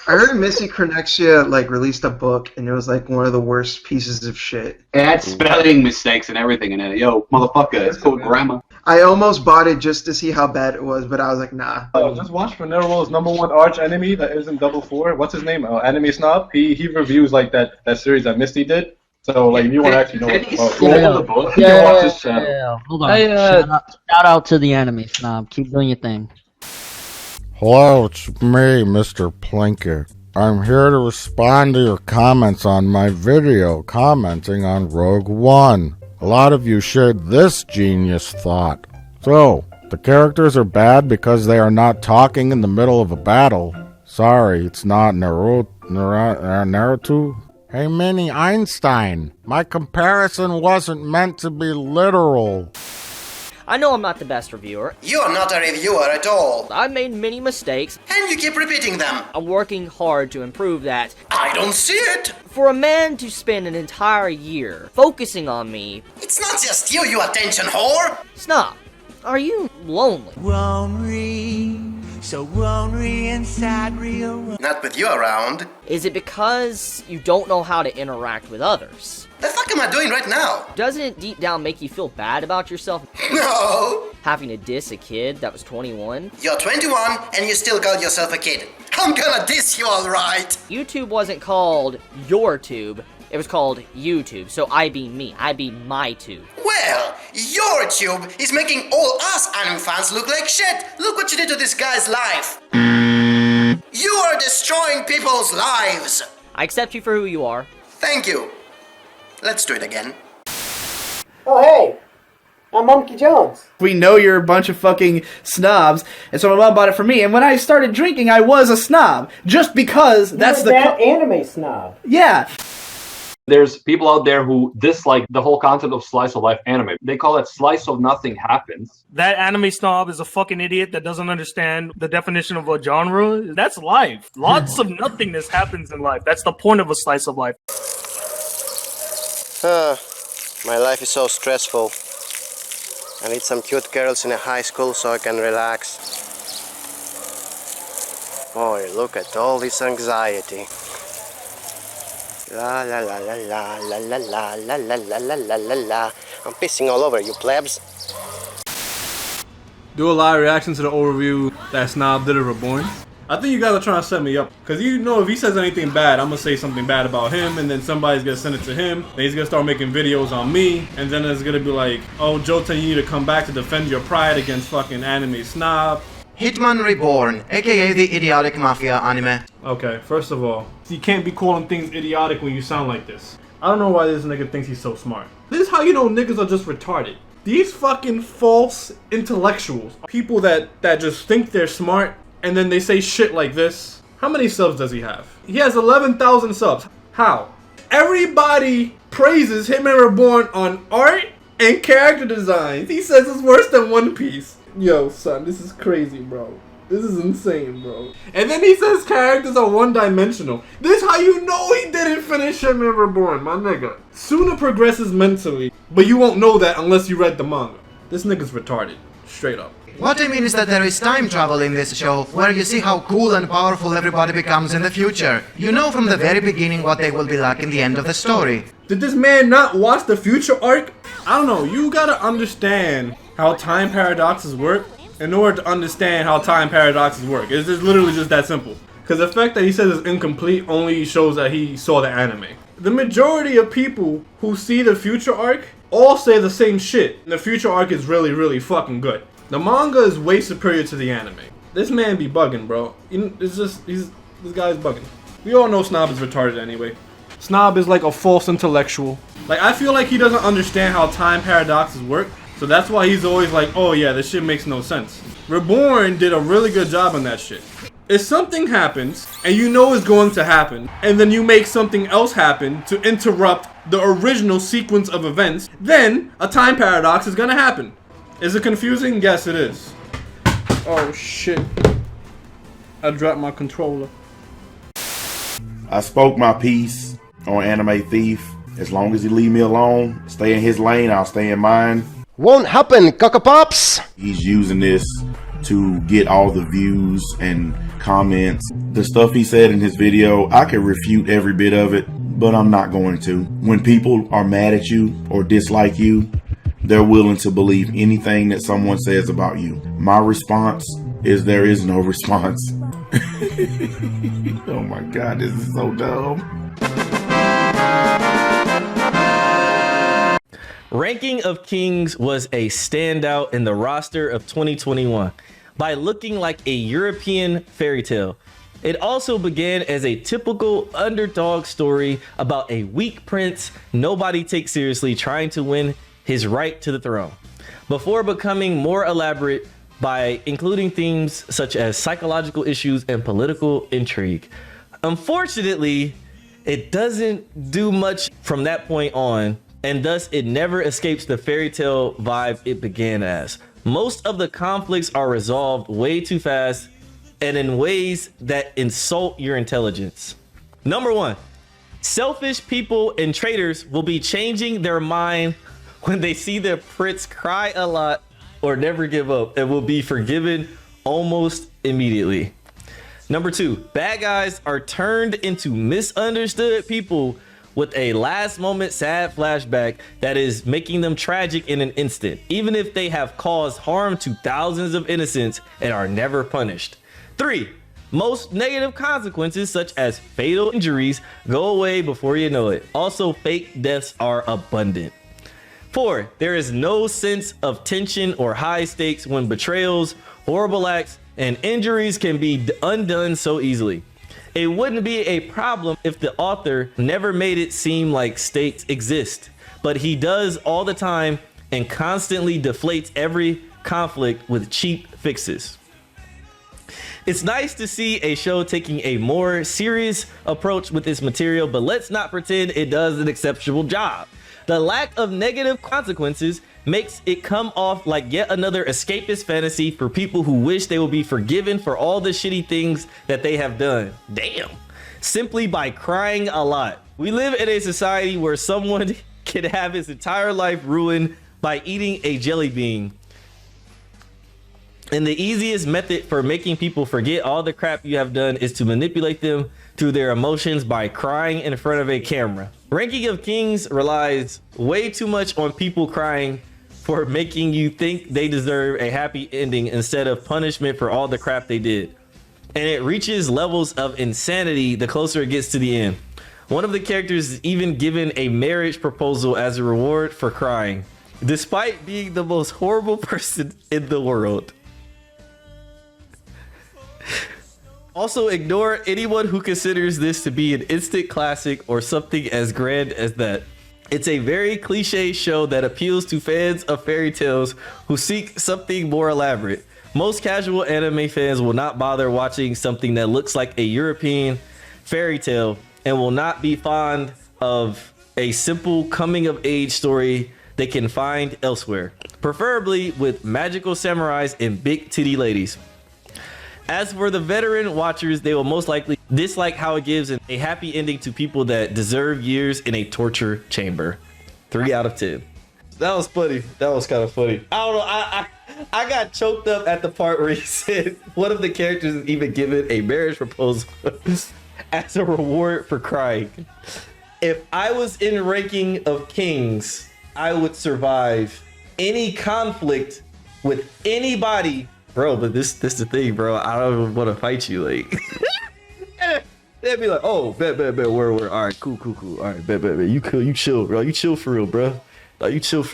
I heard Missy Cronexia like released a book, and it was like one of the worst pieces of shit. It had spelling mistakes and everything in it. Yo, motherfucker, it's called grammar. I almost bought it just to see how bad it was, but I was like, nah. Just watch Fanero's #1 arch enemy that isn't Double Four. What's his name? Anime Snob. He reviews like that series that Misty did. So like, if you want to actually know Did he what steal the book? Yeah, Watch his channel. Hold on. Shout out to the anime snob. Keep doing your thing. Hello, it's me, Mr. Plinkett. I'm here to respond to your comments on my video commenting on Rogue One. A lot of you shared this genius thought. So, the characters are bad because they are not talking in the middle of a battle. Sorry, it's not Naruto. Hey, Mini Einstein, my comparison wasn't meant to be literal. I know I'm not the best reviewer. You're not a reviewer at all. I've made many mistakes. And you keep repeating them. I'm working hard to improve that. I don't see it. For a man to spend an entire year focusing on me... It's not just you, you attention whore. Snob, are you lonely? Lonely, so lonely inside real. Not with you around. Is it because you don't know how to interact with others? The fuck am I doing right now? Doesn't it deep down make you feel bad about yourself? No. Having to diss a kid that was 21? You're 21 and you still call yourself a kid. I'm gonna diss you alright. YouTube wasn't called your tube. It was called YouTube, so I be me. I be my tube. Well, your tube is making all us anime fans look like shit. Look what you did to this guy's life. You are destroying people's lives. I accept you for who you are. Thank you. Let's do it again. Oh, hey! I'm Monkey Jones. We know you're a bunch of fucking snobs, and so my mom bought it for me. And when I started drinking, I was a snob. Just because that's the... that anime snob. Yeah. There's people out there who dislike the whole concept of slice of life anime. They call it slice of nothing happens. That anime snob is a fucking idiot that doesn't understand the definition of a genre. That's life. Lots of nothingness happens in life. That's the point of a slice of life. My life is so stressful. I need some cute girls in a high school so I can relax. Boy, look at all this anxiety. La la la la la la la la la la la la la la la. I'm pissing all over you plebs. Do a live reaction to the overview that Snob did of Reborn. I think you guys are trying to set me up. Because you know if he says anything bad, I'm going to say something bad about him. And then somebody's going to send it to him. Then he's going to start making videos on me. And then it's going to be like, oh, Jota, you need to come back to defend your pride against fucking anime Snob. Hitman Reborn, aka the idiotic mafia anime. Okay, first of all, you can't be calling things idiotic when you sound like this. I don't know why this nigga thinks he's so smart. This is how you know niggas are just retarded. These fucking false intellectuals, people that just think they're smart and then they say shit like this. How many subs does he have? He has 11,000 subs. How? Everybody praises Hitman Reborn on art and character designs. He says it's worse than One Piece. Yo, son, this is crazy, bro. This is insane, bro. And then he says characters are one-dimensional. This how you know he didn't finish Hitman Reborn, my nigga. Suna progresses mentally, but you won't know that unless you read the manga. This nigga's retarded. Straight up. What I mean is that there is time travel in this show, where you see how cool and powerful everybody becomes in the future. You know from the very beginning what they will be like in the end of the story. Did this man not watch the future arc? I don't know, you gotta understand how time paradoxes work in order to understand how time paradoxes work. It's just literally just that simple. Because the fact that he says it's incomplete only shows that he saw the anime. The majority of people who see the future arc all say the same shit. The future arc is really, really fucking good. The manga is way superior to the anime. This man be bugging, bro. It's just, this guy's bugging. We all know Snob is retarded anyway. Snob is like a false intellectual. Like, I feel like he doesn't understand how time paradoxes work. So that's why he's always like, oh yeah, this shit makes no sense. Reborn did a really good job on that shit. If something happens, and you know it's going to happen, and then you make something else happen to interrupt the original sequence of events, then a time paradox is gonna happen. Is it confusing? Yes, it is. Oh shit. I dropped my controller. I spoke my piece on Anime Thief. As long as he leave me alone, stay in his lane, I'll stay in mine. Won't happen, Cocopops! He's using this to get all the views and comments. The stuff he said in his video, I could refute every bit of it, but I'm not going to. When people are mad at you or dislike you, they're willing to believe anything that someone says about you. My response is there is no response. Oh my God, this is so dumb. Ranking of Kings was a standout in the roster of 2021 by looking like a European fairy tale. It also began as a typical underdog story about a weak prince nobody takes seriously trying to win his right to the throne, before becoming more elaborate by including themes such as psychological issues and political intrigue. Unfortunately, it doesn't do much from that point on, and thus it never escapes the fairy tale vibe it began as. Most of the conflicts are resolved way too fast and in ways that insult your intelligence. Number 1, selfish people and traitors will be changing their mind when they see their prince cry a lot or never give up, and will be forgiven almost immediately. Number 2, bad guys are turned into misunderstood people with a last moment sad flashback that is making them tragic in an instant, even if they have caused harm to thousands of innocents and are never punished. 3, most negative consequences such as fatal injuries go away before you know it. Also, fake deaths are abundant. 4, there is no sense of tension or high stakes when betrayals, horrible acts, and injuries can be undone so easily. It wouldn't be a problem if the author never made it seem like stakes exist, but he does all the time and constantly deflates every conflict with cheap fixes. It's nice to see a show taking a more serious approach with this material, but let's not pretend it does an exceptional job. The lack of negative consequences makes it come off like yet another escapist fantasy for people who wish they will be forgiven for all the shitty things that they have done. Damn. Simply by crying a lot. We live in a society where someone can have his entire life ruined by eating a jelly bean. And the easiest method for making people forget all the crap you have done is to manipulate them through their emotions by crying in front of a camera. Ranking of Kings relies way too much on people crying for making you think they deserve a happy ending instead of punishment for all the crap they did. And it reaches levels of insanity the closer it gets to the end. One of the characters is even given a marriage proposal as a reward for crying, despite being the most horrible person in the world. Also, ignore anyone who considers this to be an instant classic or something as grand as that. It's a very cliche show that appeals to fans of fairy tales who seek something more elaborate. Most casual anime fans will not bother watching something that looks like a European fairy tale and will not be fond of a simple coming of age story they can find elsewhere, preferably with magical samurais and big titty ladies. As for the veteran watchers, they will most likely dislike how it gives a happy ending to people that deserve years in a torture chamber. 3 out of 10. That was funny. That was kind of funny. I don't know. I got choked up at the part where he said one of the characters is even given a marriage proposal as a reward for crying. If I was in Ranking of Kings, I would survive any conflict with anybody. Bro, but this the thing, bro. I don't even want to fight you, like. They'd be like, oh, bet, where, all right, cool. All right, bet. You chill, bro. You chill for real, bro. Like, you chill.